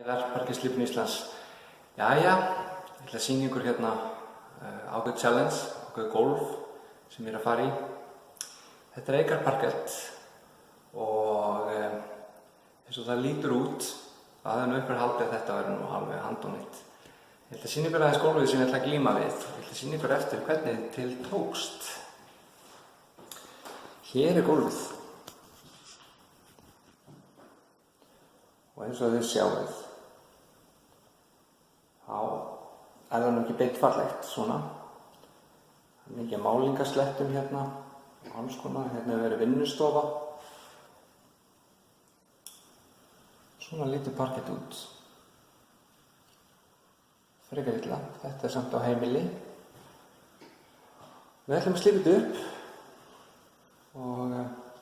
Parkettslípun Íslands. Jæja, ég ætla að sýna ykkur hérna ákveðið challenge, ákveðið gólf sem ég er að fara í. Þetta er Eikar parkett og eins og það lítur út að það ykkur haldið að þetta verður nú alveg handónýtt. Ég ætla að sýna ykkur aðeins gólfið sem ég ætla að glíma við. Ég ætla að sýna ykkur eftir hvernig til tókst. Hér er gólfið. Og eins og þið sjáuð, þá er það nú ekki beint fallegt svona. Það er mikið málingaslettum hérna, alls konar, hérna hefur verið vinnustofa. Svona lítur parkett út. Frekar illa, þetta er samt á heimili. Við ætlum að slípa þetta upp og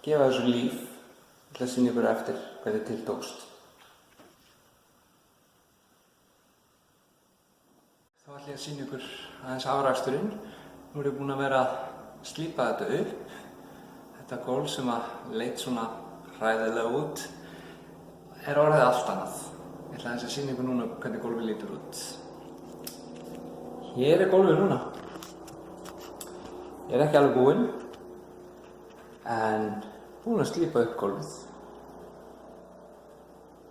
gefa þessu líf. Ég ætla að sýna ykkur eftir hvernig til tókst. Þá ætla ég að sýna ykkur aðeins afraksturinn. Nú er ég búinn að vera að slípa þetta upp. Þetta gólf sem leit svona hræðilega út er orðið allt annað. Ég ætla aðeins að sýna ykkur núna hvernig gólfið lítur út. Hér er gólfið núna. Ég er ekki alveg búinn, en búinn að slípa upp gólfið.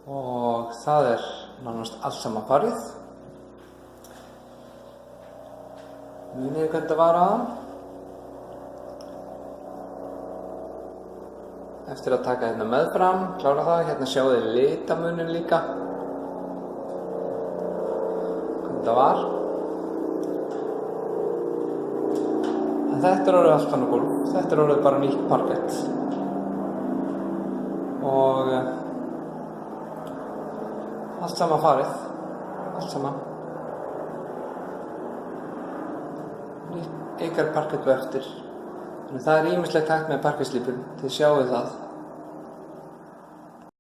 Og það er nánast allt saman farið. Munið hvernig þetta var aðan. Eftir að taka hérna meðfram, klára það, hérna sjáu þið litamunin líka. Hvernig þetta var. En þetta er orðið allt annað gólf. Þetta er orðið bara nýtt parkett. Og allt saman farið. Allt saman. Eikar parkett eftir. Þannig það er ýmislegt hægt með parkettslípun, þið sjáuð það.